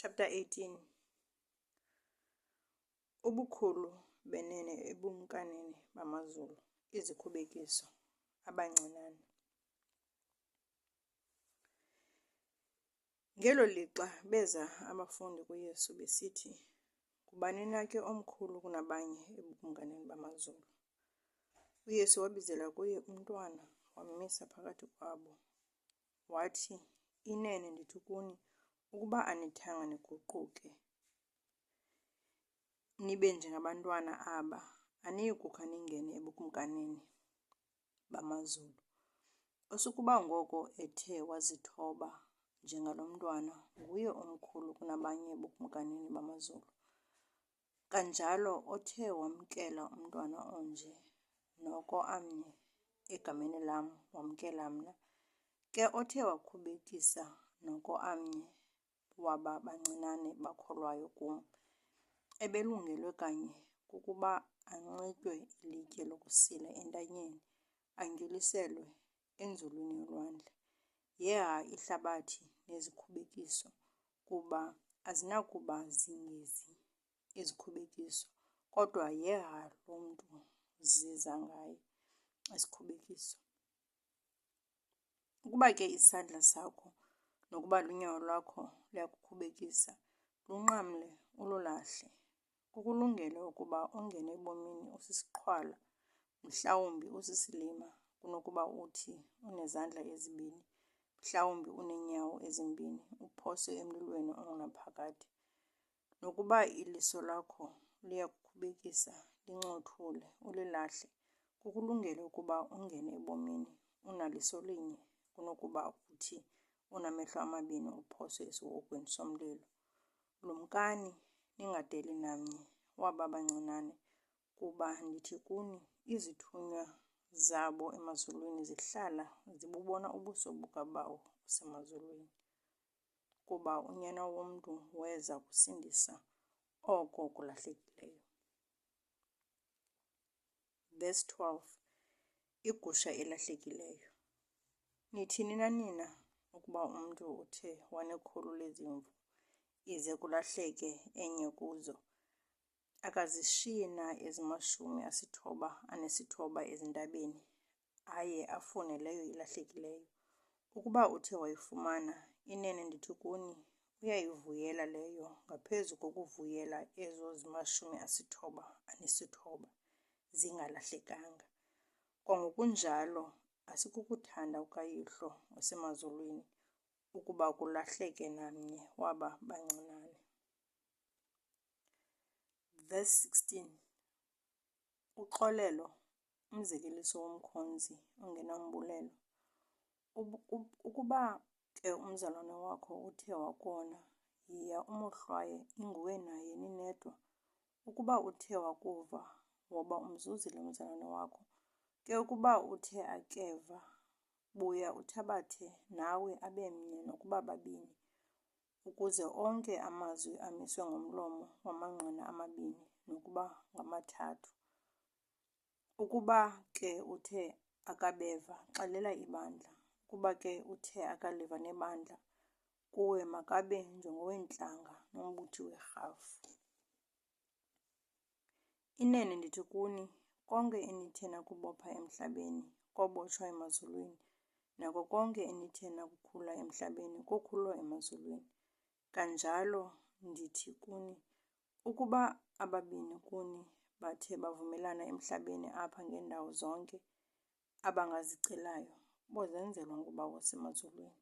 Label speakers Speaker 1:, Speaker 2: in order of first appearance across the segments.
Speaker 1: Chapter 18. Ubukhulu benene ebumkanini bamaZulu, izikhubekiso, abancinane. Ngelo lixa beza abafundi kuYesu besithi, "Ngubani na ke omkhulu kunabanye ebukumkanini bamaZulu?" UYesu wabizela kuye umntwana, wammisa phakathi kwabo, wathi, "Inene ndithi kuni, ukuba anithanga niguquke nibe njengabantwana aba, aniyikukha ningene ebukumkanini bamaZulu. Osukuba ngoko ethe wazithoba njengalo mntwana, nguye omkhulu kunabanye ebukumkanini bamaZulu. Kanjalo othe wamkela umntwana onje, noko amnye egameni lam wamkela mna. Ke othe wakhubekisa noko amnye waba bancinane bakholwayo kum, ebelungelwe kanye kukuba anxitywe ilitye lokusila entanyeni, angiliselwe enzulwini yolwandle. Yeha ihlabathi nezikhubekiso, kuba azinakuba zingezi izikhubekiso, kodwa yeha lo mntu ziza ngaye isikhubekiso. Ukuba ke isandla sakho nokuba lunyawo lwakho luyakukhubekisa, lunqamle ululahle. Kukulungela ukuba ungene ebomini usisiqhwala, mhlawumbi usisilima, kunokuba uthi unezandla ezibini, mhlawumbi uneenyawo ezimbini, uphoswe emlilweni ongunaphakade. Nokuba iliso lakho liyakukhubekisa, lincothule, ulilahle. Kukulungela ukuba ungene ebomini unaliso linye, kunokuba uthi unamehlo amabini, uphoswe esiwokweni somlilo. Lumkani, ningadeli namnye waba bancinane, kuba ndithi kuni, izithunywa zabo emazulwini zihlala zibubona ubuso bukaBawo osemazulwini. Kuba uNyana womntu weza kusindisa oko kulahlekileyo." Verse 12. Igusha elahlekileyo. Nithini na nina ukuba umntu uthe wanekhulu lezimvu, ize kulahleke enye kuzo, akazishiyi na ezi-99 ezintabeni, aye afune leyo ilahlekileyo? Ukuba uthe wayifumana, inene ndithi kuni, uyayivuyela leyo ngaphezu kokuvuyela ezo 99 zingalahlekanga. Kwangokunjalo asikukuthanda kukaYihlo osemazulwini ukuba kulahleke namnye waba bancinane. Verse 16. Uxolelo, umzekeliso womkhonzi ongenambulelo. Ukuba ke umzalwane wakho uthe wakona, yiya umohlwaye, inguwe naye ninedwa. Ukuba uthe wakuva, woba umzuzile umzalwane wakho. Ke ukuba uthe akeva, buya uthabathe nawe abemnye, nokuba babini, ukuze onke amazwi amiswe ngomlomo wamangqina amabini, nokuba ngamathathu. Ukuba ke uthe akabeva, xelela ibandla. Ukuba ke uthe akaliva nebandla, kuwe makabe njengoweentlanga nombuthi werhafu. Inene ndithi kuni, konke enithe nakubopha emhlabeni kobotshwa emazulwini, nako konke enithe nakukhula emhlabeni kokhulwa emazulwini. Kanjalo ndithi kuni, ukuba ababini kuni bathe bavumelana emhlabeni apha ngeendawo zonke abangazicelayo, bozenzelwa nguBawo osemazulwini.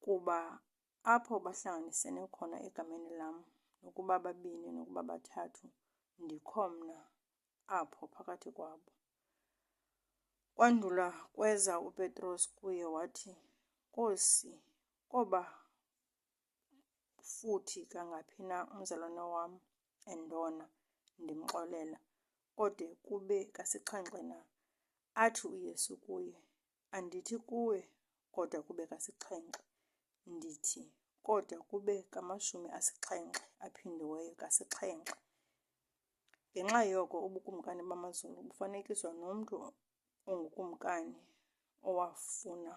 Speaker 1: Kuba apho bahlanganisene khona egameni lam, nokuba babini nokuba bathathu, ndikho mna apho phakathi kwabo. Kwandula kweza uPetros kuye wathi, "Nkosi, koba futhi kangaphi na umzalwane wam endona ndimxolela, kode kube kasixhenxe na?" Athi uYesu kuye, "Andithi kuwe, kodwa kube kasixhenxe. Ndithi, kodwa kube ka-70 aphindiweyo kasixhenxe. Ngenxa yoko ubukumkani bamaZulu bufanekiswa nomntu ongukumkani owafuna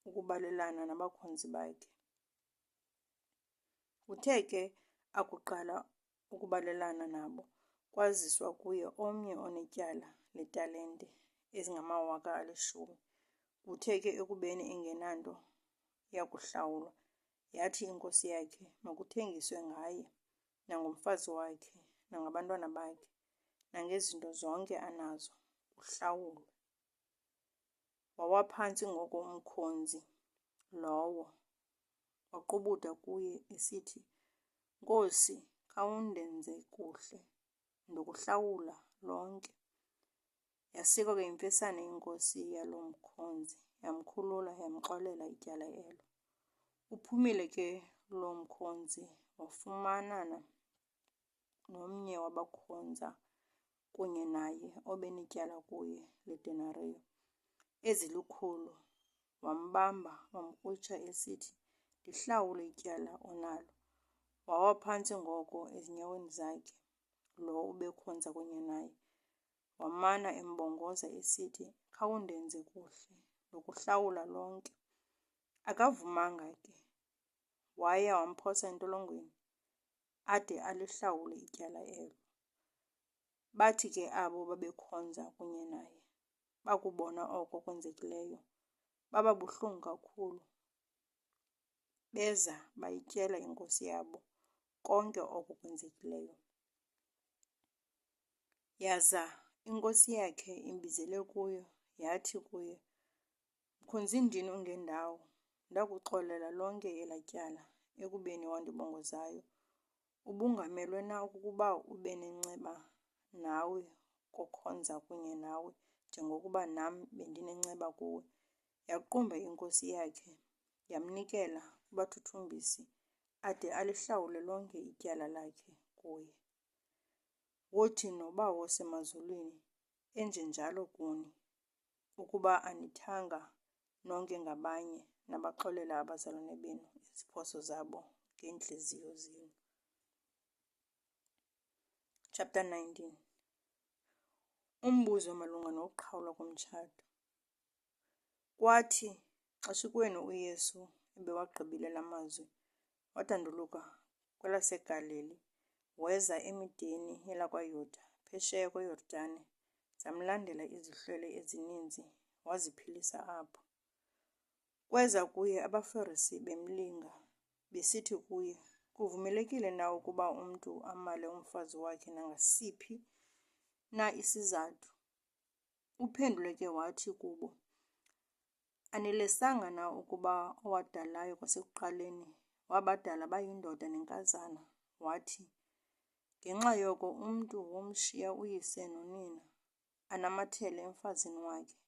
Speaker 1: ukubalelana nabakhonzi bakhe. Uthe ke akuqala ukubalelana nabo, kwaziswa kuye omnye onetyala letalente ezingama10,000. Kuthe ke ekubeni engenanto yakuhlawulwa, yathi inkosi yakhe makuthengiswe ngaye, nangomfazi wakhe, nangabantwana bakhe, nangezinto zonke anazo, kuhlawulwe. Wawaphantsi ngoko umkhonzi lowo, waqubutha kuye esithi, "Nkosi, khawundenze kuhle, ndokuhlawula lonke." Yasikwa ke yimfesane inkosi yaloo mkhonzi, yamkhulula, yamxolela ityala elo. Uphumile ke loo mkhonzi, wafumanana nomnye wabakhonza kunye naye obenetyala kuye ledenariyo ezili-100. Wambamba, wamkrwitsha esithi, "Ndihlawule ityala onalo." Wawa phantsi ngoko ezinyaweni zakhe lo ubekhonza kunye naye, wamana embongoza esithi, "Khawundenze kuhle, ndokuhlawula lonke." Akavumanga ke, waya wamphosa entolongweni ade alihlawule ityala elo. Bathi ke abo babekhonza kunye naye bakubona oko kwenzekileyo, baba buhlungu kakhulu, beza bayityela inkosi yabo konke oko kwenzekileyo. Yaza inkosi yakhe imbizele kuyo, yathi kuye, "Mkhonzindini ungendawo, ndakuxolela lonke elaa tyala ekubeni wandibongozayo. Ubungamelwe na ukuba ube nenceba nawe kokhonza kunye nawe njengokuba nam bendinenceba kuwe?" Yaqumba inkosi yakhe, yamnikela kubathuthumbisi ade alihlawule lonke ityala lakhe kuye. Wothi noBawo semazulwini enjenjalo kuni, ukuba anithanga nonke ngabanye nabaxolela abazalwane benu iziphoso zabo ngeentliziyo zenu. Chapter 19. Umbuzo malunga nokuqhawulwa komtshato. Kwathi xeshikweni uYesu ebewagqibile la mazwi, wadanduluka kwelaseGalili, weza emideni yelakwaYuda, phesheya kweYordani. Zamlandela izihlwele ezininzi, waziphilisa apho. Kweza kuye abaFarisi bemlinga, besithi kuye, "Kuvumelekile na ukuba umntu amale umfazi wakhe nangasiphi na isizathu?" Uphendule ke wathi kubo, "Anilesanga na ukuba owadalayo kwasekuqaleni wabadala bayindoda nenkazana, wathi, 'Ngenxa yoko umntu womshiya uyise nonina, anamathele emfazini wakhe,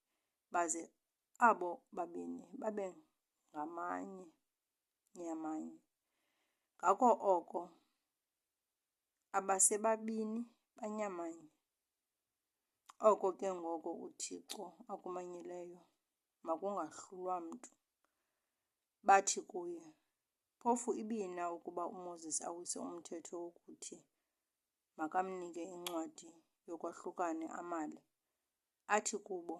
Speaker 1: baze abo babini babe ngamanye nyamanye.' Ngako oko abasebabini banyamanye. Oko ke ngoko uThixo akumanyileyo, makungahlulwa mntu." Bathi kuye, "Phofu ibina ukuba uMoses awise umthetho wokuthi makamnike incwadi yokwahlukana amale?" Athi kubo,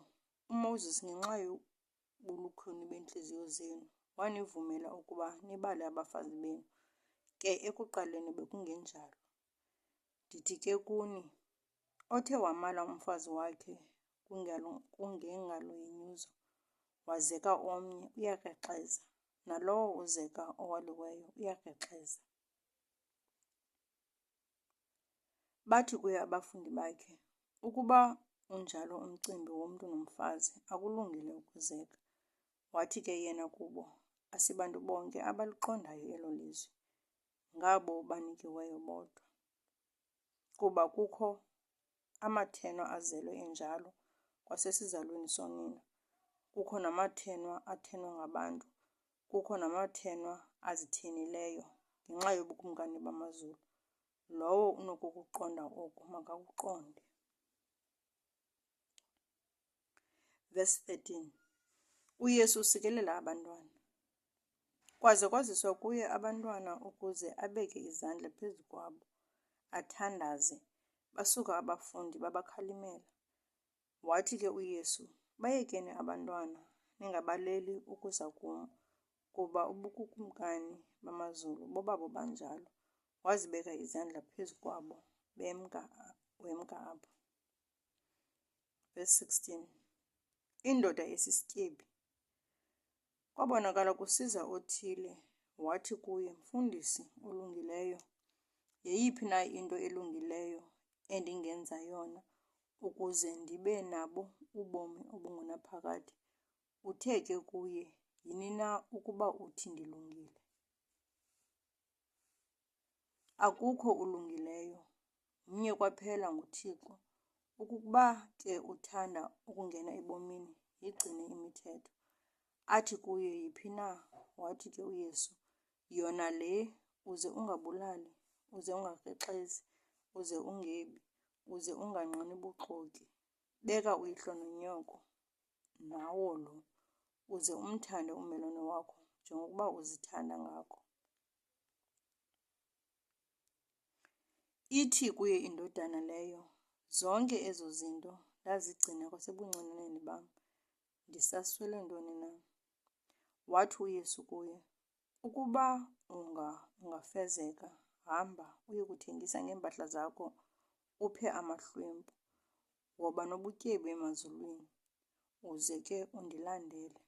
Speaker 1: "UMoses ngenxa yobulukhuni beentliziyo zenu wanivumela ukuba nibale abafazi benu, ke ekuqaleni bekungenjalo. Ndithi ke kuni, othe wamala umfazi wakhe kungengalo yenyuzo, wazeka omnye, uyakrexeza, nalowo uzeka owaliweyo uyakrexeza." Bathi kuye abafundi bakhe, "Ukuba unjalo umcimbi womntu nomfazi, akulungile ukuzeka." Wathi ke yena kubo, "Asibantu bonke abaliqondayo elo lizwi, ngabo banikiweyo bodwa. Kuba kukho amathenwa azelwe enjalo kwasesizalweni sonina, kukho namathenwa athenwa ngabantu, kukho namathenwa azithenileyo ngenxa yobukumkani bamazulu. Lowo unokukuqonda oku makakuqonde." Verse 13. UYesu usikelela abantwana. Kwaze kwaziswa kuye abantwana ukuze abeke izandla phezu kwabo, athandaze. Basuka abafundi babakhalimela. Wathi ke uYesu, "Bayekeni abantwana, ningabaleli ukuza kum, kuba ubukumkani bamazulu bobabo banjalo. Wazibeka izandla phezu kwabo wemka apho. Verse 16. Indoda esisityebi. Kwabonakala kusiza othile, wathi kuye, Mfundisi olungileyo, yeyiphi na into elungileyo endingenza yona ukuze ndibe nabo ubomi obungunaphakade? Uthe ke kuye, Yini na ukuba uthi ndilungile? Akukho ulungileyo, mnye kwaphela, nguThixo. Ukuba ke uthanda ukungena ebomini, yigcine imithetho. Athi kuye, Yiphi na? Wathi ke uYesu, Yona le, uze ungabulali, uze ungakrexezi, uze ungebi, uze unganqini buxoki, beka uyihlo nonyoko, nawo lo, uze umthande ummelwane wakho njengokuba uzithanda ngako. Ithi kuye indodana leyo, Zonke ezo zinto ndazigcina kwasebuncinaneni bam, ndisaswele ntoni na? Wathi uYesu kuye, Ukuba ungafezeka, hamba uye kuthengisa ngeempahla zakho, uphe amahlwempu, woba nobutyebi emazulwini, uze ke undilandele.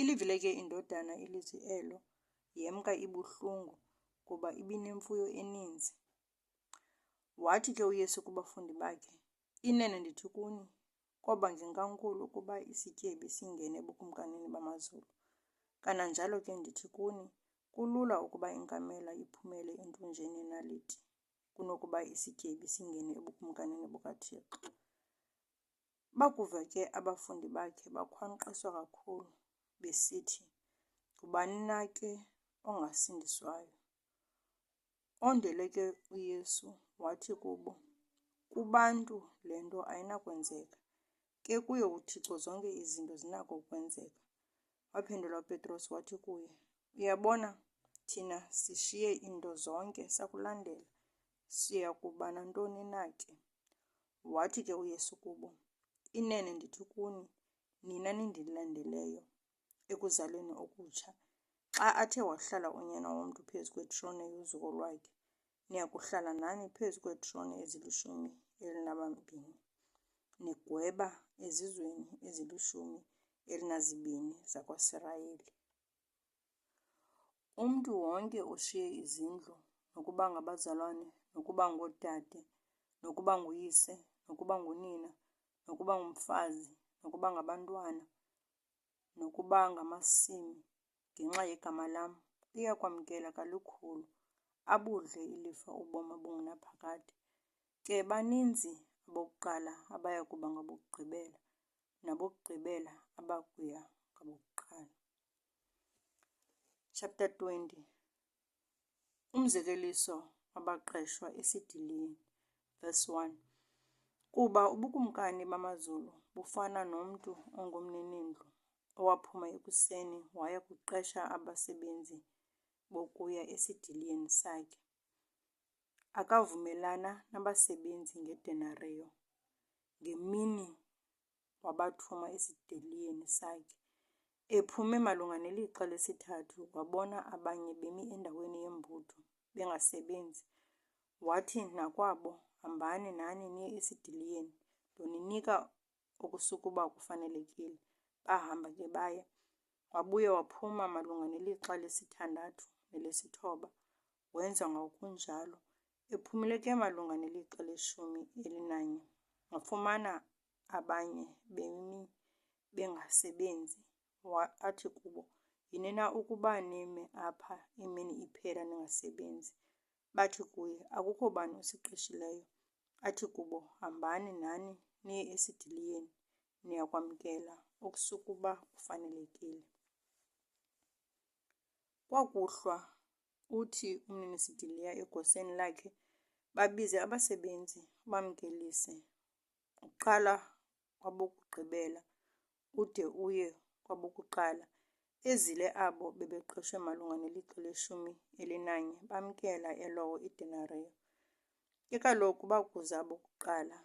Speaker 1: Ilivile ke indodana ilizwi elo, yemka ibuhlungu, kuba ibinemfuyo eninzi. Wathi ke uYesu kubafundi bakhe, Inene ndithi kuni, kwaba ngenkankulu ukuba isityebi singene ebukumkanini bamazulu. Kananjalo ke ndithi kuni, kulula ukuba inkamela iphumele entunjeni yenaliti, kunokuba isityebi singene ebukumkanini bukaThixo. Bakuva ke abafundi bakhe bakhwankqiswa kakhulu, besithi, Ngubani na ke ongasindiswayo? Ondele ke uYesu wathi kubo, Kubantu le nto ayinakwenzeka, ke kuye uThixo zonke izinto zinako ukwenzeka. Waphendula uPetros wathi kuye, Uyabona, thina sishiye into zonke sakulandela, siya kuba nantoni na ke? Wathi ke uYesu kubo, Inene ndithi kuni, nina nindilandeleyo ekuzalweni okutsha, xa athe wahlala unyana womntu phezu kwetroni yozuko lwakhe, niya kuhlala nani phezu kweetroni ezili12, nigweba ezizweni ezili12 zakwaSirayeli. Umntu wonke oshiye izindlu, nokuba ngabazalwane, nokuba ngoodade, nokuba nguyise, nokuba ngunina, nokuba ngumfazi, nokuba ngabantwana, nokuba ngamasimi, ngenxa yegama lam, uyakwamkela kalukhulu, abudle ilifa ubomi obungunaphakade. Ke baninzi abokuqala abaya kuba ngabokugqibela, nabokugqibela abakuya ngabokuqala. Chapter 20. Umzekeliso wabaqeshwa esidilini. Verse 1. Kuba ubukumkani bamazulu bufana nomntu ongumninindlu, owaphuma ekuseni waya kuqesha abasebenzi bokuya esidiliyeni sakhe. Akavumelana nabasebenzi ngedenariyo, ngemini wabathuma esidiliyeni sakhe. Ephume malunga nelixa lesithathu, wabona abanye bemi endaweni yembutho, bengasebenzi. Wathi nakwabo, Hambani nani niye esidiliyeni, ndoninika okusukuba kufanelekile. Bahamba ke baya. Wabuya waphuma malunga nelixa lesithandathu nelesithoba, wenza ngokunjalo. Ephumile ke malunga nelixa le11, wafumana abanye bemi bengasebenzi. Athi kubo, Yini na ukuba nime apha imini iphela ningasebenzi? Bathi kuye, Akukho bani usiqeshileyo. Athi kubo, Hambani nani niye esidiliyeni, niyakwamkela okusukuba kufanelekile. Kwakuhlwa, uthi umninisidiliya egoseni lakhe, babize abasebenzi bamkelise, uqala kwabokugqibela ude uye kwabokuqala. Ezile abo bebeqeshwe malunga nelixa le11 bamkela elowo idenariyo. Ke kaloku bakuza abokuqala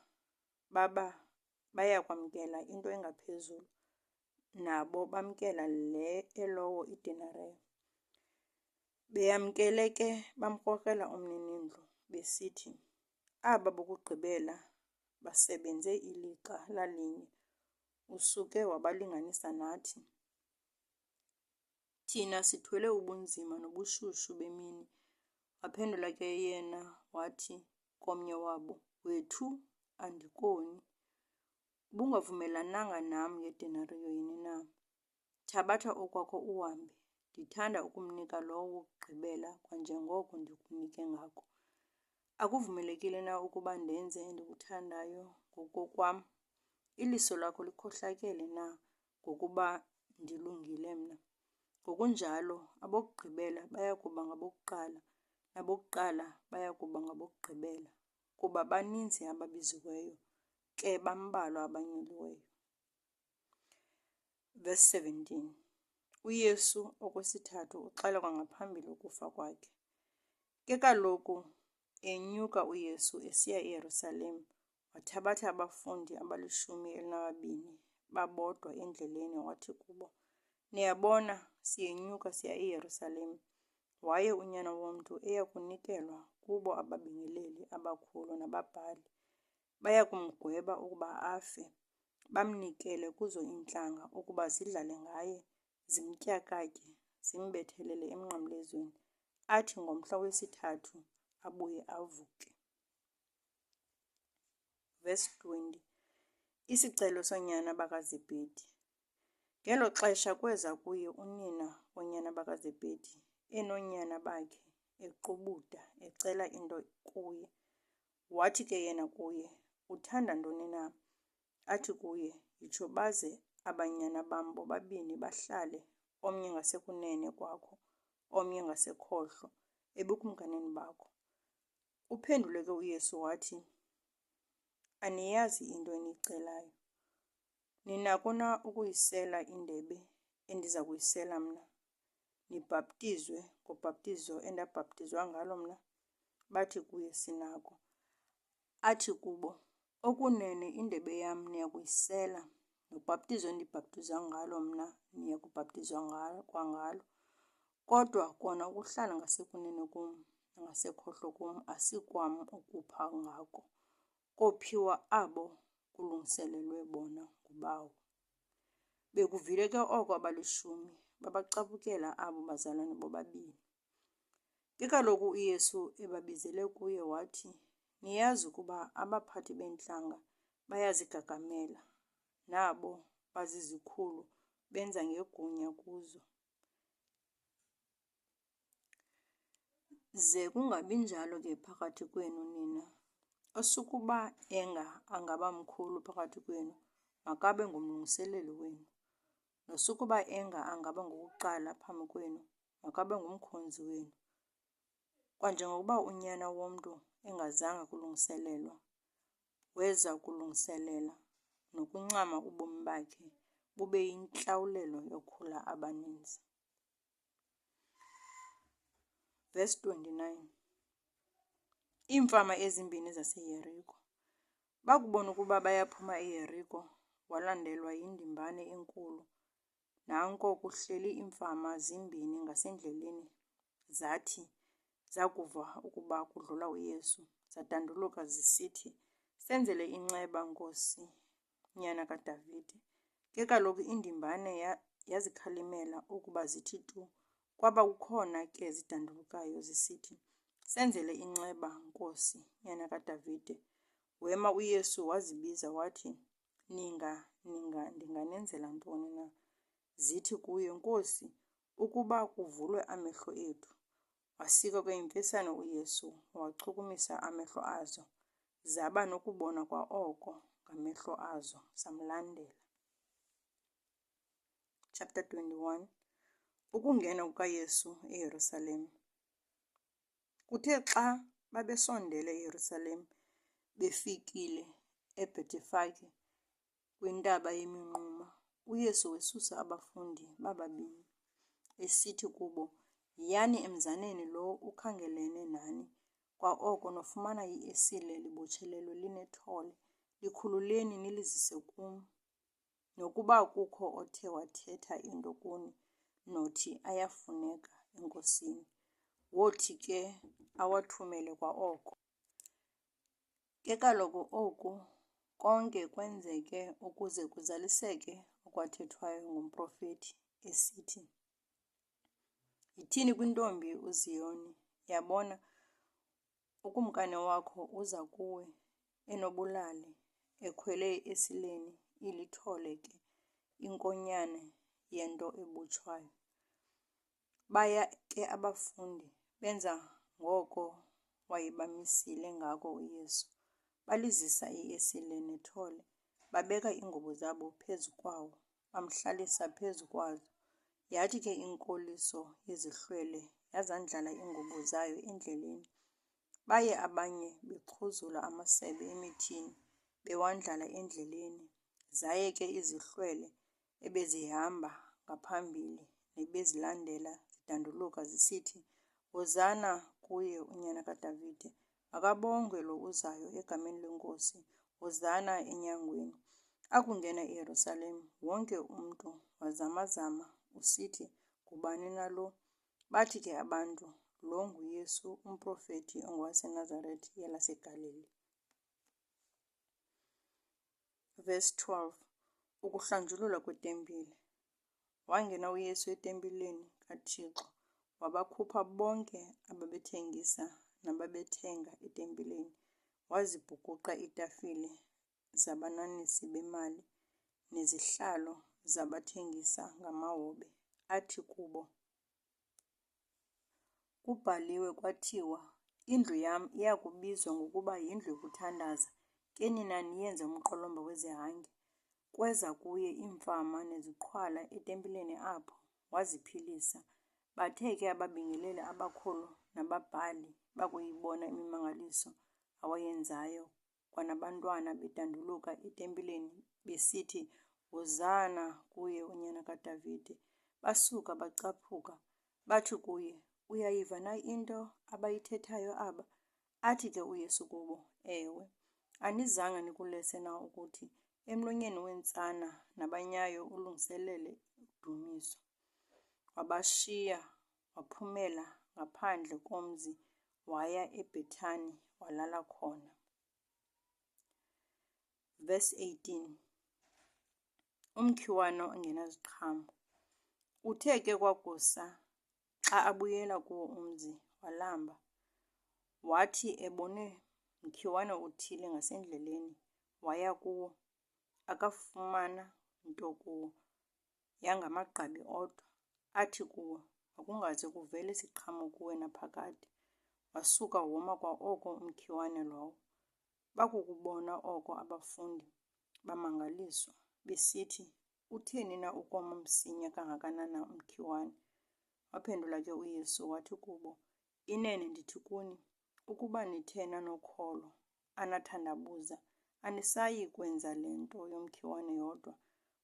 Speaker 1: baya kwamkela into engaphezulu, nabo bamkela le elowo idenariyo. Beyamkele ke bamkrokrela umninindlu, besithi, "Aba bokugqibela basebenze ilixa lalinye, usuke wabalinganisa nathi. Thina sithwele ubunzima nobushushu bemini." Waphendula ke yena wathi komnye wabo, "Wethu, andikoni. Ubungavumelananga nam ngedenariyo yini na? Thabatha okwakho uhambe. Ndithanda ukumnika lowo wokugqibela kwanjengoko ndikunike ngako. Akuvumelekile na ukuba ndenze endikuthandayo ngokokwam? Iliso lakho likhohlakele na ngokuba ndilungile mna? Ngokunjalo abokugqibela baya kuba ngabokuqala, nabokuqala baya kuba ngabokugqibela, kuba baninzi ababiziweyo, ke bambalwa abanyuliweyo." Verse 17. UYesu okwesithathu uxelwa kwangaphambili ukufa kwakhe. Ke kaloku enyuka uYesu esiya eYerusalem, wathabatha abafundi abali12 babodwa endleleni, wathi kubo, "Niyabona, siyenyuka siya eYerusalem, waye uNyana woMntu eya kunikelwa kubo ababingeleli abakhulu nababhali. Baya kumgweba ukuba afe, bamnikele kuzo iintlanga ukuba zidlale ngaye, zimtyakatye, zimbethelele emnqamlezweni, athi ngomhla wesithathu abuye avuke." Verse 20. Isicelo soonyana bakaZebhedi. Ngelo xesha kweza kuye unina woonyana bakaZebhedi enoonyana bakhe equbuda ecela into kuye. Wathi ke yena kuye, "Uthanda ntoni na?" Athi kuye, "Yitsho baze abanyana bam bobabini bahlale, omnye ngasekunene kwakho, omnye ngasekhohlo, ebukumkanini bakho." Uphendule ke uYesu wathi, "Aniyazi into eniyicelayo. Ninako na ukuyisela indebe endiza kuyisela mna? Nibhaptizwe ngobhaptizo endabhaptizwa ngalo mna?" Bathi kuye, "Sinako." Athi kubo, "Okunene indebe yam niya kuyisela, nobhaptizo endibhaptizwa ngalo mna niya kubhaptizwa kwangalo. Kodwa kona ukuhlala ngasekunene kum nangasekhohlo kum asikwam ukupha ngako, kophiwa abo kulungiselelwe bona nguBawo." Bekuvile ke oko abali10 babacaphukela abo bazalwane bobabini. Ke kaloku uYesu ebabizele kuye wathi, "Niyazi ukuba abaphathi beentlanga bayazigagamela, nabo bazizikhulu benza ngegunya kuzo. Ze kungabi njalo ke phakathi kwenu nina. Osukuba angaba mkhulu phakathi kwenu, makabe ngumlungiseleli wenu. Nosukuba angaba ngowokuqala phambi kwenu, makabe ngumkhonzi wenu. Kwanjengokuba uNyana woMntu engazanga kulungiselelwa, weza kulungiselela, nokuncama ubomi bakhe bube yintlawulelo yokhula abaninzi." Verse 29. Iimfama ezimbini zaseYeriko. Bakubona ukuba bayaphuma eYeriko, walandelwa yindimbane enkulu. Nanko kuhleli iimfama zimbini ngasendleleni, zathi zakuva ukuba kudlula uYesu, zadanduluka zisithi, "Senzele inceba, Nkosi, Nyana kaDavide." Ke kaloku indimbane yazikhalimela ukuba zithi tu, kwaba kukhona ke zidandulukayo zisithi, "Senzele inceba, Nkosi, Nyana kaDavide." Wema uYesu wazibiza wathi, "Ninga, ndinganenzela ntoni na?" Zithi kuye, "Nkosi, ukuba kuvulwe amehlo ethu." Wasika ke imfesane uYesu, wachukumisa amehlo azo, zaba nokubona kwa oko ngamehlo azo, zamlandela. Chapter 21. Ukungena kukaYesu eYerusalem. Kuthe xa babesondele eYerusalem, befikile eBhetifage kwintaba yeminquma, uYesu wesusa abafundi bababini, esithi kubo, "Yiyani emzaneni lo ukhangelene nani, kwa oko nofumana iesile libotshelelwe linethole, likhululeni nilizise kum." nokuba kukho othe wathetha into kuni nothi ayafuneka enkosini, wothi ke awathumele kwa oko. Ke kaloku oku konke kwenzeke ukuze kuzaliseke okwathethwayo ngumprofethi esithi, "Yithini kwintombi uZiyoni, yabona, ukumkani wakho uza kuwe enobulali, ekhwele esileni, ilithole ke inkonyane yento ebutshwayo." Baya ke abafundi, benza ngoko wayebamisile ngako uYesu. Balizisa esile nethole, babeka iingubo zabo phezu kwawo, bamhlalisa phezu kwazo. Yathi ke inkoliso yezihlwele yazandlala iingubo zayo endleleni. Baye abanye bexhuzula amasebe emithini, bewandlala endleleni. Zaye ke izihlwele ebezihamba ngaphambili nebezilandela zidanduluka zisithi, "Hozana kuye unyana kaDavide, makabongwe lo uzayo egameni leNkosi, hozana enyangweni." Akungena eYerusalem, wonke umntu wazamazama usithi, "Ngubani na lo?" Bathi ke abantu, "Lo nguYesu, umprofethi ongowaseNazaretha yelaseGalili." Verse 12. Ukuhlanjululwa kwetempile. Wangena uYesu etempileni kaThixo, wabakhupha bonke ababethengisa nababethenga etempileni, wazibhukuqa iitafile zabananisi bemali nezihlalo zabathengisa ngamahobe, athi kubo, "Kubhaliwe kwathiwa, indlu yam iya kubizwa ngokuba yindlu yokuthandaza, ke nina niyenze umqolomba wezihange." Kweza kuye iimfama neziqhwala etempileni apho, waziphilisa. Bathe ke ababingeleli abakhulu nababhali bakuyibona imimangaliso awayenzayo, kwanabantwana bedanduluka etempileni besithi, "Hozana kuye unyana kaDavide," basuka bacaphuka. Bathi kuye, "Uyayiva na into abayithethayo aba?" Athi ke uYesu kubo, "Ewe, anizange nikulese na ukuthi emlonyeni wentsana nabanyayo ulungiselele udumiso?" Wabashiya, waphumela ngaphandle komzi, waya eBhethani walala khona. Verse 18. Umkhiwane ongenaziqhamo. Uthe ke kwakusa, xa abuyela kuwo umzi, walamba. Wathi ebone mkhiwane uthile ngasendleleni, waya kuwo, akafumana nto kuwo, yangamagqabi odwa. Athi kuwo, "Makungaze kuvele siqhamo kuwe naphakade." Wasuka woma kwa oko umkhiwane lowo. Bakukubona oko abafundi bamangaliswa, besithi, "Utheni na ukoma msinya kangakanana umkhiwane?" Waphendula ke uYesu wathi kubo, "Inene ndithi kuni, ukuba nithe nanokholo anathandabuza, anisayi kwenza le nto yomkhiwane yodwa,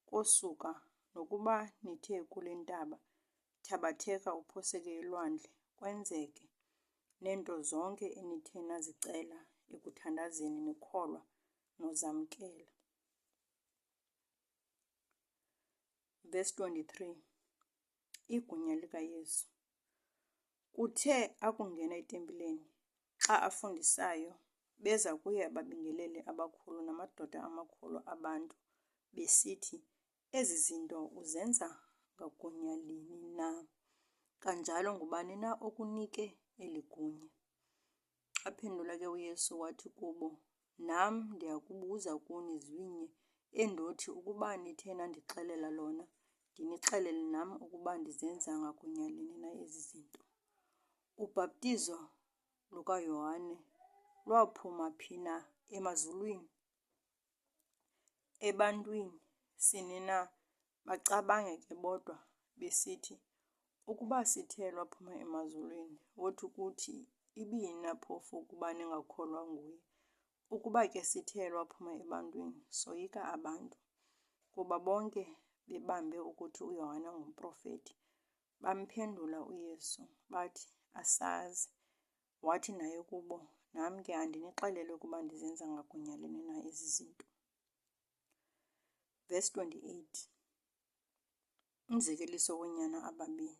Speaker 1: kosuka nokuba nithe kule ntaba, thabatheka uphoseke elwandle, kwenzeke. Nento zonke enithe nazicela ekuthandazeni nikholwa, nozamkela. Verse 23. Igunya likaYesu. Kuthe akungena etempileni, xa afundisayo, beza kuye ababingeleli abakhulu namadoda amakhulu abantu, besithi, "Ezi zinto uzenza ngagunya lini na? Kanjalo ngubani na okunike eli gunya?" Aphendula ke uYesu wathi kubo, "Nam ndiyakubuza kuni zwinye, endothi ukuba nithe nandixelela lona, ndinixelele nam ukuba ndizenza ngagunya lini na ezi zinto. Ubhaptizo lukaYohane lwaphuma phi na, emazulwini, ebantwini, sini na?" Bacabange ke bodwa, besithi, "Ukuba sithe lwaphuma emazulwini, wothi kuthi ibina phofu ukuba ningakholwa nguye. Ukuba ke sithe lwaphuma ebantwini, soyika abantu, kuba bonke bebambe ukuthi uYohane ngumprofethi." Bamphendula uYesu bathi, "Asazi." Wathi naye kubo, "Nam ke andinixelele ukuba ndizenza ngagunya lini na ezi zinto." Verse 28. Umzekeliso woonyana ababini.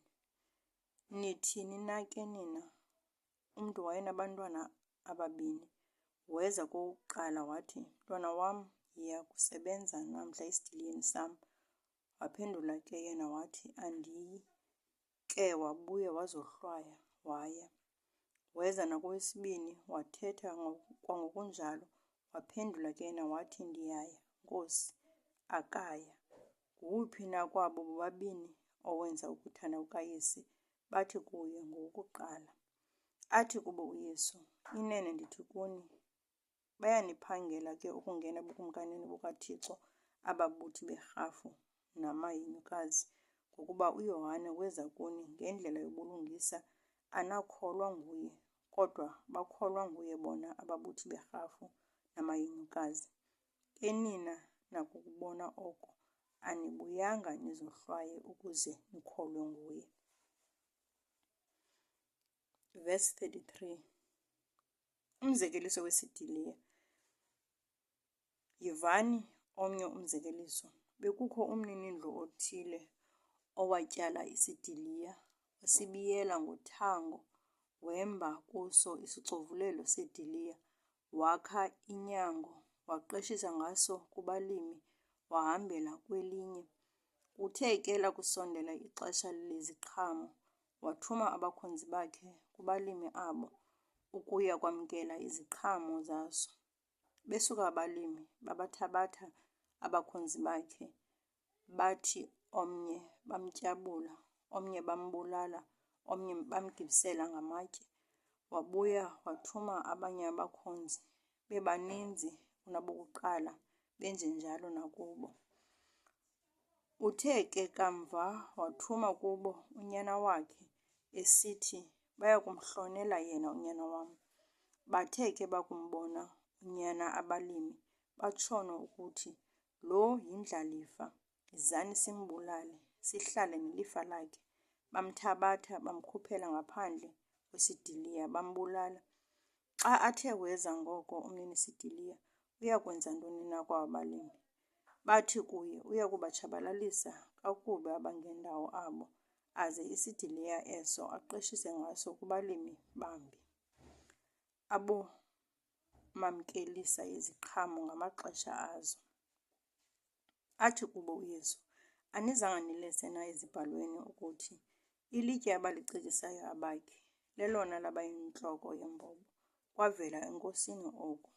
Speaker 1: Nithini na ke nina? Umntu wayenabantwana ababini. Weza kowokuqala wathi, "Mntwana wam, yiya kusebenza namhla esidiliyeni sam." Waphendula ke yena wathi, "Andiyi." Ke wabuya wazohlwaya waya. Weza nakowesibini wathetha kwangokunjalo. Waphendula ke yena wathi, "Ndiyaya, Nkosi." Akaya. Nguwuphi na kwabo bobabini owenza ukuthanda kukayise? Bathi kuye, "Ngowokuqala." Athi kubo uYesu, "Inene ndithi kuni, bayaniphangela ke ukungena ebukumkanini bukaThixo ababuthi berhafu namayenyukazi, ngokuba uYohane weza kuni ngendlela yobulungisa, anakholwa nguye, kodwa bakholwa nguye bona ababuthi berhafu namayenyukazi. Ke nina nakukubona oko, anibuyanga nizohlwaye ukuze nikholwe nguye." Verse 33. Umzekeliso wesidiliya. Yivani omnye umzekeliso. Bekukho umninindlu othile owatyala isidiliya, wasibiyela ngothango, wemba kuso isixovulelo sediliya, wakha inyango, waqeshisa ngaso kubalimi, wahambela kwelinye. Kuthe ke lakusondela ixesha leziqhamo, wathuma abakhonzi bakhe kubalimi abo ukuya kwamkela iziqhamo zaso. Besuka abalimi babathabatha abakhonzi bakhe, bathi omnye bamtyabula, omnye bambulala, omnye bamgibisela ngamatye. Wabuya wathuma abanye abakhonzi, bebaninzi kunabokuqala, benje njalo nakubo. Uthe ke kamva wathuma kubo unyana wakhe, esithi baya kumhlonela yena unyana wam. Bathe ke bakumbona unyana abalimi, batshono ukuthi, "Lo yindlalifa, yizani simbulale, sihlale nelifa lakhe." Bamthabatha bamkhuphela ngaphandle kwesidiliya, bambulala. Xa athe weza ngoko umninisidiliya, uyakwenza ntoni na kwaba balimi? Bathi kuye, "Uya kubatshabalalisa kakubi abangendawo abo, aze isidiliya eso aqeshise ngaso kubalimi bambi, abomamkelisa iziqhamo ngamaxesha azo." Athi kubo uYesu, "Anizange nilese na ezibhalweni ukuthi, ilitye abalicelisayo abakhi lelona labayintloko yembobo, kwavela enkosini oko,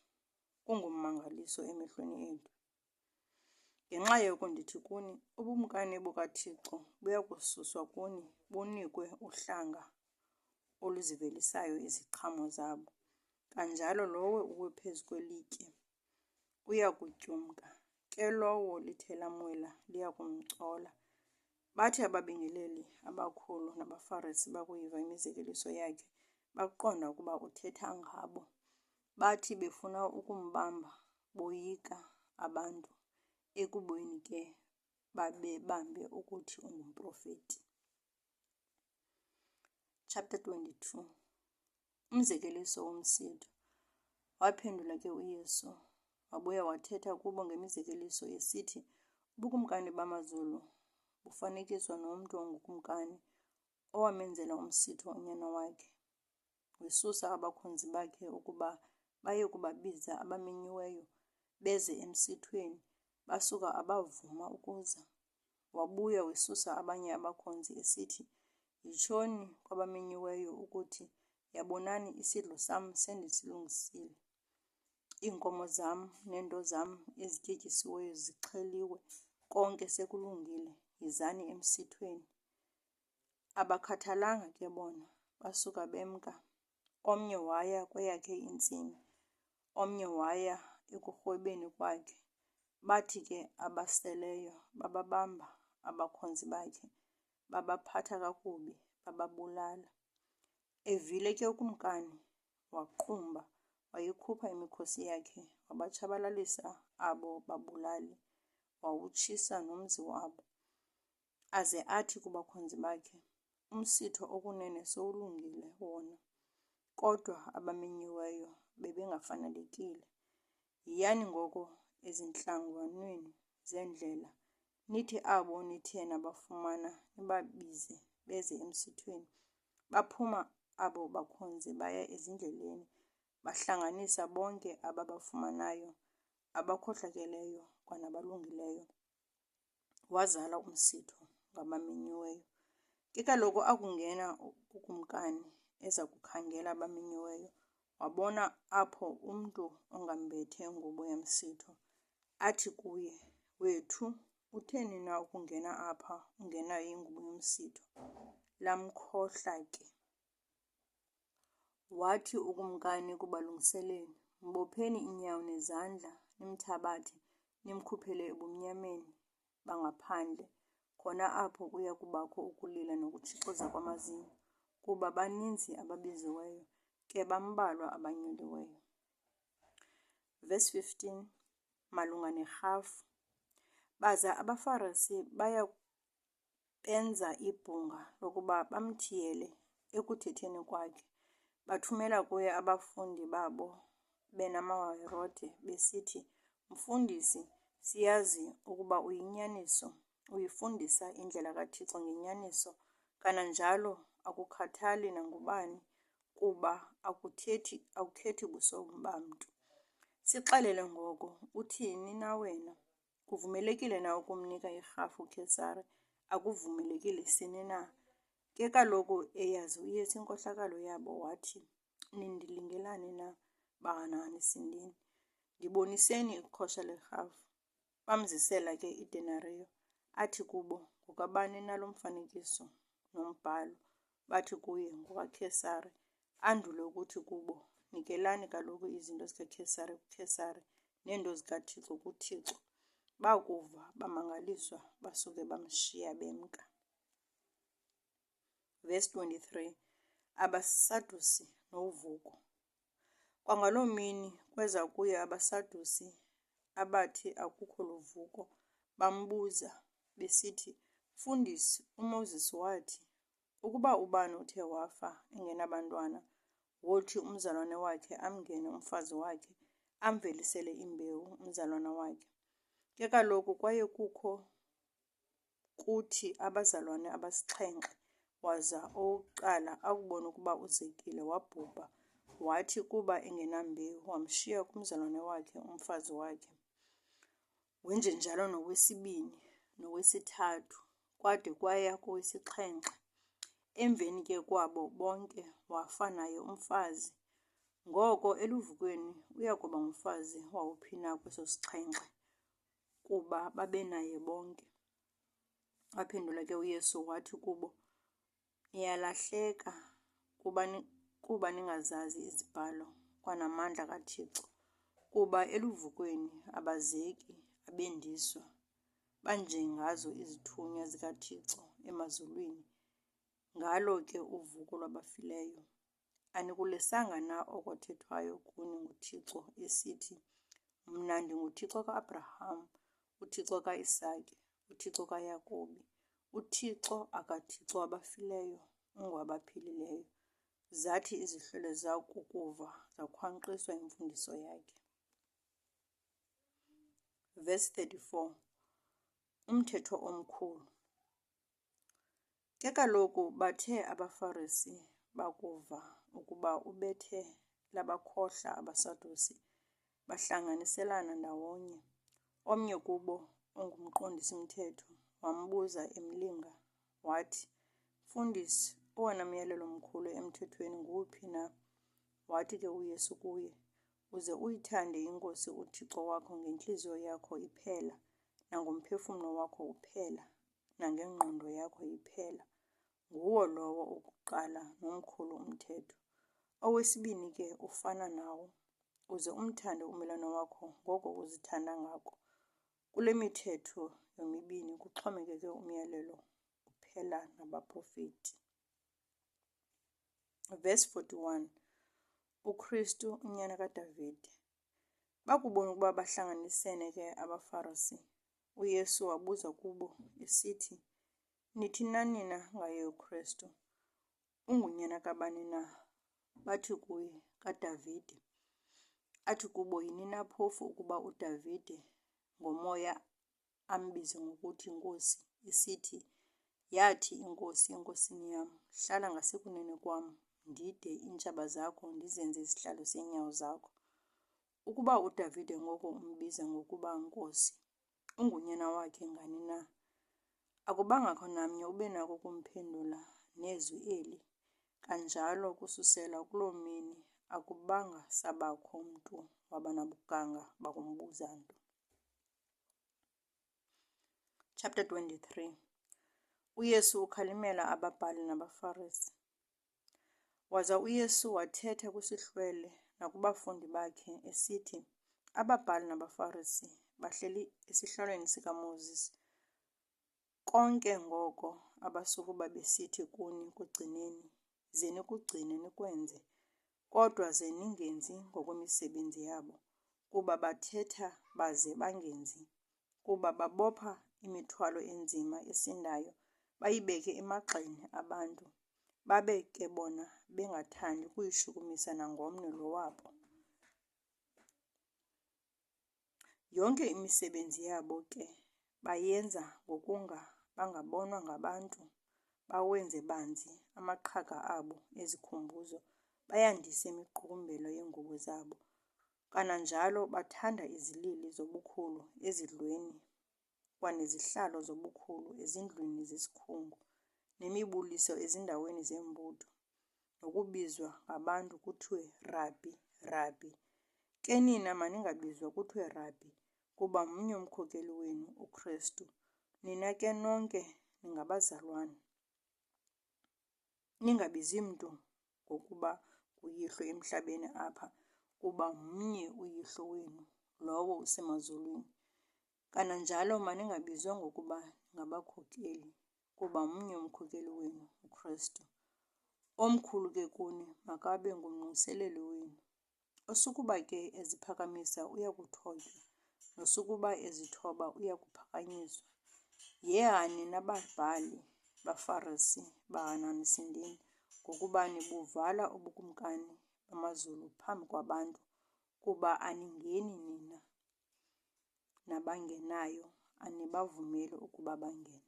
Speaker 1: kungummangaliso emehlweni ethu?" Ngenxa yoko ndithi kuni, ubukumkani bukaThixo buya kususwa kuni bunikwe uhlanga oluzivelisayo iziqhamo zabo. Kanjalo lowo uwe phezu kwelitye uya kutyumka, ke lowo lithe lamwela liya kumngcola. Bathi ababingeleli abakhulu nabaFarisi bakuyiva imizekeliso yakhe, baqonda ukuba uthetha ngabo. Bathi befuna ukumbamba, boyika abantu, ekubeni ke babebambe ukuthi ungumprofeti. Chapter 22. Umzekeliso womsitho. Waphendula ke uYesu, wabuya wathetha kubo ngemizekeliso esithi, "Ubukumkani bamazulu bufanekiswa nomntu ongukumkani owamenzela umsitho unyana wakhe. Wesusa abakhonzi bakhe ukuba baye kubabiza abamenyiweyo beze emsithweni, basuka abavuma ukuza. Wabuya wesusa abanye abakhonzi esithi, 'Yitshoni kwabamenyiweyo ukuthi, yabonani isidlo sam sendisilungisile. Iinkomo zam neento zam ezityetyisiweyo zixheliwe, konke sekulungile, yizani emsithweni.' Abakhathalanga ke bona, basuka bemka. Omnye waya kweyakhe intsimi, omnye waya ekurhwebeni kwakhe. Bathi ke abaseleyo bababamba abakhonzi bakhe, babaphatha kakubi, bababulala. Evile ke ukumkani, waqumba, wayikhupha imikhosi yakhe, wabatshabalalisa abo babulali, wawutshisa nomzi wabo. Aze athi kubakhonzi bakhe, 'Umsitho okunene sowulungile wona, kodwa abamenyiweyo bebengafanelekile. Yiyani ngoko ezintlanganweni zeendlela, nithi abo nithe nabafumana nibabize beze emsithweni. Baphuma abo bakhonzi baya ezindleleni, bahlanganisa bonke ababafumanayo, abakhohlakeleyo kwanabalungileyo, wazala umsitho ngabamenyiweyo. Ke kaloku akungena ukumkani eza kukhangela abamenyiweyo, wabona apho umntu ongambethe ngoboyamsitho, athi kuye, "Wethu, utheni na ukungena apha ungenayo ingubo yomsitho?" Lamkhohla ke. Wathi ukumkani kubalungiseleni, "Mbopheni iinyawo nezandla, nimthabathe, nimkhuphele ebumnyameni bangaphandle, khona apho kuya kubakho ukulila nokutshixiza kwamazinyo, kuba baninzi ababiziweyo, ke bambalwa abanyuliweyo." Verse 15, malunga nerhafu. Baza abaFarisi baya benza ibhunga lokuba bamthiyele ekuthetheni kwakhe. Bathumela kuye abafundi babo benamaRode besithi, "Mfundisi, siyazi ukuba uyinyaniso, uyifundisa indlela kaThixo ngenyaniso, kananjalo akukhathali nangubani, kuba awukhethi buso bamntu. Sixelele ngoko, uthini na wena? Kuvumelekile na ukumnika irhafu uKesari? Akuvumelekile sini na?" Ke kaloku eyazi uYesu inkohlakalo yabo, wathi, "Nindilingelani na, banganisindini? Ndiboniseni iqhosha lerhafu." Bamzisela ke idenariyo. Athi kubo, "Ngokabani na lo mfanekiso nombhalo?" Bathi kuye, "NgokaKesari." Andule ukuthi kubo, "Nikelani kaloku izinto zikaKesari kuKesari, neento zikaThixo kuThixo." Bakuva bamangaliswa, basuke bamshiya bemka. Verse 23, abaSadusi novuko. Kwangaloo mini kweza kuye abaSadusi abathi akukho luvuko, bambuza besithi, "Mfundisi, uMoses wathi, ukuba ubani uthe wafa engenabantwana, wothi umzalwane wakhe amngene umfazi wakhe, amvelisele imbewu umzalwana wakhe. Ke kaloku kwaye kukho kuthi abazalwane abasixhenxe, waza owokuqala akubona ukuba uzekile, wabhubha, wathi kuba engenambewu wamshiya kumzalwane wakhe umfazi wakhe. Wenjenjalo nowesibini, nowesithathu, kwade kwaya kowesixhenxe. Emveni ke kwabo bonke wafa naye umfazi. Ngoko eluvukweni uyakuba ngumfazi wawuphi na kweso sixhenxe, kuba babenaye bonke." Waphendula ke uYesu wathi kubo, "Niyalahleka kuba ningazazi izibhalo kwanamandla kaThixo, kuba eluvukweni abazeki abendiswa, banjengazo izithunywa zikaThixo emazulwini. Ngalo ke uvuko lwabafileyo. Anikulesanga na okwathethwayo kuni nguThixo esithi, 'Mna ndinguThixo kaAbraham, uThixo kaIsaki, uThixo kaYakobi'? UThixo akaThixo wabafileyo, ungowabaphilileyo." Zathi izihlwele zakukuva zakhwankqiswa yimfundiso yakhe. Verse 34, umthetho omkhulu. Ke kaloku bathe abaFarisi bakuva ukuba ubethe labakhohla abaSadusi, bahlanganiselana ndawonye. Omnye kubo, ongumqondisi mthetho, wambuza emlinga, wathi, "Mfundisi, owona myalelo mkhulu emthethweni nguwuphi na?" Wathi ke uYesu kuye, "Uze uyithande iNkosi uThixo wakho ngentliziyo yakho iphela, nangomphefumlo wakho uphela, nangengqondo yakho iphela. Nguwo lowo okokuqala nomkhulu umthetho. Owesibini ke ufana nawo, uze umthande ummelwane wakho ngoko uzithanda ngako. Kule mithetho yomibini kuxhomekeke umyalelo uphela nabaprofeti." Verse 41, uKristu unyana kaDavide. Bakubona ukuba bahlanganisene ke abaFarisi, uYesu wabuza kubo esithi, "Nithi nani na ngaye uKristu? Ungunyana kabani na?" Bathi kuye, "KaDavide." Athi kubo, "Yini na phofu ukuba uDavide ngomoya ambize ngokuthi Nkosi, esithi, yathi iNkosi enkosini yam, hlala ngasekunene kwam, ndide iintshaba zakho ndizenze isihlalo seenyawo zakho. Ukuba uDavide ngoko umbiza ngokuba Nkosi, ungunyana wakhe ngani na? Akubangakho namnye ubenako ukumphendula nezwi eli, kanjalo ukususela kuloo mini akubanga sabakho mntu wabanabuganga bakumbuza nto. Chapter 23. UYesu ukhalimela ababhali nabaFarisi. Waza uYesu wathetha kwisihlwele nakubafundi bakhe esithi, ababhali nabaFarisi bahleli esihlalweni sikaMoses. Konke ngoko abasukuba besithi kuni kugcineni, ze nikugcine nikwenze, kodwa ze ningenzi ngokwemisebenzi yabo, kuba bathetha baze bangenzi, kuba babopha imithwalo enzima esindayo bayibeke emagxeni abantu, babe ke bona bengathandi ukuyishukumisa nangomnwe lo wabo. Yonke imisebenzi yabo ke bayenza bangabonwa ngabantu, bawenze banzi amaqhaga abo ezikhumbuzo, bayandise imiqukumbelo yeengubo zabo. Kananjalo bathanda izilili zobukhulu ezidlweni, kwanezihlalo zobukhulu ezindlwini zesikhungu, nemibuliso ezindaweni zembutho, nokubizwa ngabantu kuthiwe Rabhi, Rabhi. Ke nina maningabizwa kuthiwe Rabhi, kuba mnye umkhokeli wenu, uKristu. Nina ke nonke ningabazalwane. Ningabizi mntu ngokuba nguyihlo emhlabeni apha, kuba mnye uyihlo wenu, lowo usemazulwini. Kananjalo maningabizwa ngokuba ngabakhokeli, kuba mnye umkhokeli wenu, uKristu. Omkhulu ke kuni makabe ngumngqiseleli wenu. Osukuba ke eziphakamisa uyakuthotywa, nosukuba ezithoba uyakuphakanyiswa. Yehani nababhali baFarisi bahananisindini, ngokuba nibuvala ubukumkani bamazulu phambi kwabantu, kuba aningeni nina, nabangenayo anibavumeli ukuba bangene.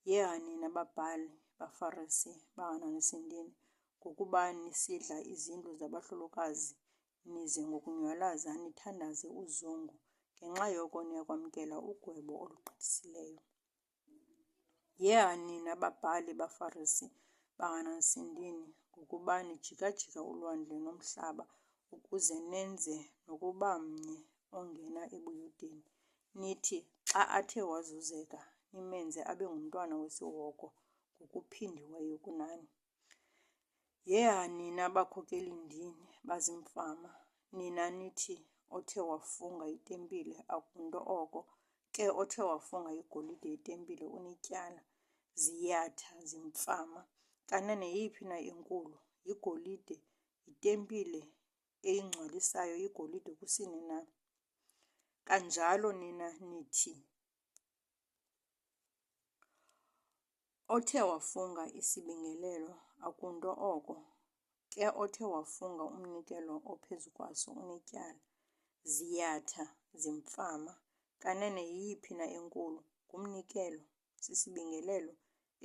Speaker 1: Yehani nababhali baFarisi bahananisindini, ngokuba nisidla izindlu zabahlolokazi, nize ngokunyhwalaza nithandaze uzungu, ngenxa yoko niyakwamkela ugwebo olugqithisileyo. Yehani nababhali baFarisi bahananisindini, ngokuba nijika-jika ulwandle nomhlaba, ukuze nenze nokuba mnye ongena ebuyudeni, nithi xa athe wazuzeka nimenze abe ngumntwana wesihoko ngokuphindiweyo kunani. Yehani nabakhokelindini bazimfama, nina nithi othe wafunga itempile akunto oko, ke othe wafunga igolide itempile unityala. Ziyatha zimfama, kanene yeyiphi na enkulu, yigolide, itempile eyingcwalisayo igolide kusini na? Kanjalo nina nithi othe wafunga isibingelelo akunto oko, ke othe wafunga umnikelo ophezu kwaso unityala. Ziyatha zimfama, kanene yeyiphi na enkulu, ngumnikelo, sisibingelelo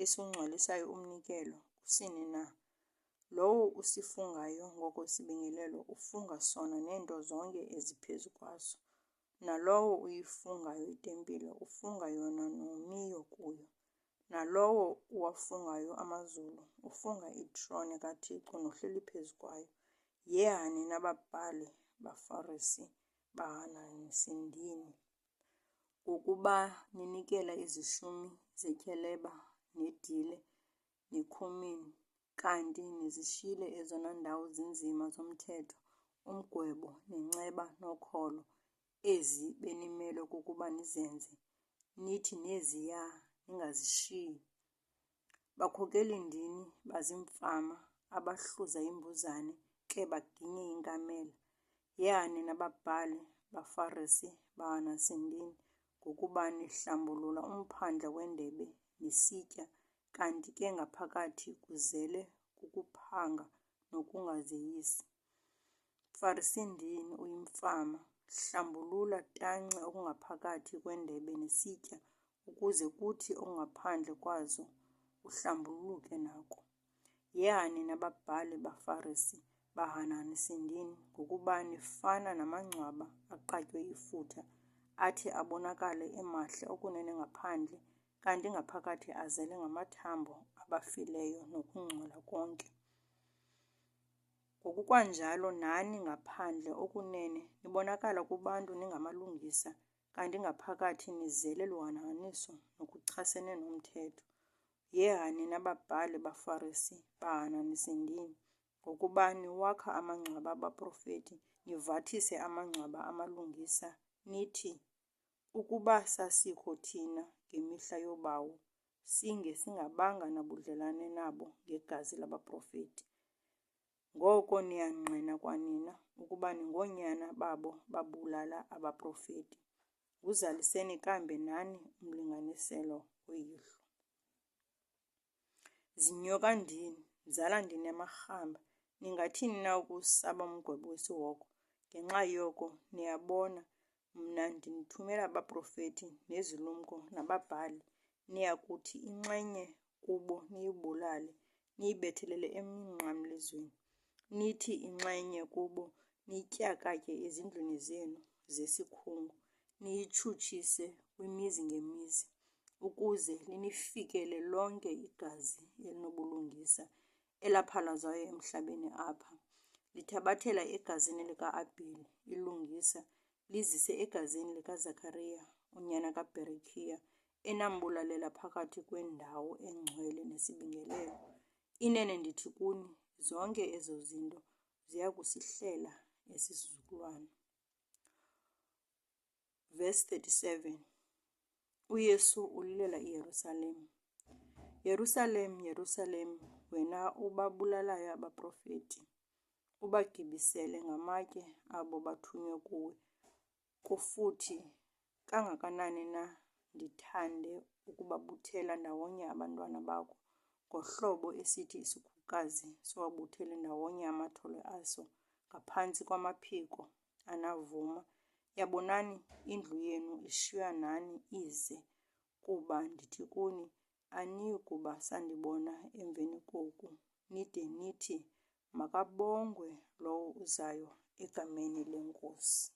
Speaker 1: esiwungcwalisayo umnikelo kusini na? Lowo usifungayo ngokosibingelelo ufunga sona neento zonke eziphezu kwaso, nalowo uyifungayo itempile ufunga yona nomiyo kuyo, nalowo uwafungayo amazulu ufunga itrone kaThixo nohleli phezu kwayo. Yehani nababhali baFarisi bahananisindini, ngokuba ninikela izishumi zetyeleba nedile nekhumini, kanti nizishiyile ezona ndawo zinzima zomthetho, umgwebo nenceba nokholo, ezi benimelwe kukuba nizenze, nithi neziya ningazishiyi. Bakhokelindini bazimfama, abahluza imbuzane ke baginye inkamela. Yehani nababhali baFarisi bahananisindini, ngokuba nihlambulula umphandle wendebe nisitya, kanti ke ngaphakathi kuzele kukuphanga nokungazeyisi. Farisindini uyimfama, hlambulula tance okungaphakathi kwendebe nesitya ukuze kuthi okungaphandle kwazo kuhlambuluke nako. Yehani nababhali baFarisi bahananisindini ngokubani fana namangcwaba aqatywe ifutha athi abonakale emahle okunene ngaphandle, kanti ngaphakathi azele ngamathambo abafileyo nokungcola konke. Ngokukwanjalo nani ngaphandle okunene nibonakala kubantu ningamalungisa, kanti ngaphakathi nizele luhananiso nokuchasene nomthetho. Yehani nababhali baFarisi bahananisindini ngokubani wakha amangcwaba abaprofeti nivathise amangcwaba amalungisa, nithi, ukuba sasikho thina ngemihla yobawo, singabanga nabudlelwane nabo ngegazi labaprofeti. Ngoko niyangqina kwanina ukuba ningoonyana babo babulala abaprofeti. Uzaliseni kambe nani umlinganiselo oyihlo. Zinyokandini, mzalandini yamarhamba, ningathini na ukusaba umgwebo wesihoko? Ngenxa yoko niyabona, mna ndinithumela abaprofeti nezilumko nababhali. Niyakuthi inxenye kubo niyibulale, niyibethelele emnqamlezweni. Nithi inxenye kubo niyityakatye ezindlwini zenu zesikhungu, niyitshutshise kwimizi ngemizi, ukuze linifikele lonke igazi elinobulungisa elaphalazwayo emhlabeni apha. Lithabathela egazini lika-Abheli ilungisa, lizise egazini likaZakhariya unyana kaBherekhiya, enambulalela phakathi kwendawo engcwele nesibingelelo. Inene ndithi kuni, zonke ezo zinto ziya kusihlela esi sizukulwana. Verse 37. UYesu ulilela iYerusalem. Yerusalem, Yerusalem, wena ubabulalayo abaprofeti, ubagibisele ngamatye abo bathunywe kuwe. Kufuthi kangakanani na ndithande ukubabuthela ndawonye abantwana bakho, ngohlobo esithi isikhukukazi siwabuthele ndawonye amathole aso ngaphantsi kwamaphiko anavuma. Yabonani, indlu yenu ishiywa nani ize, kuba ndithi kuni, aniyi kuba sandibona emveni koku, nide nithi, makabongwe lowo uzayo egameni leNkosi.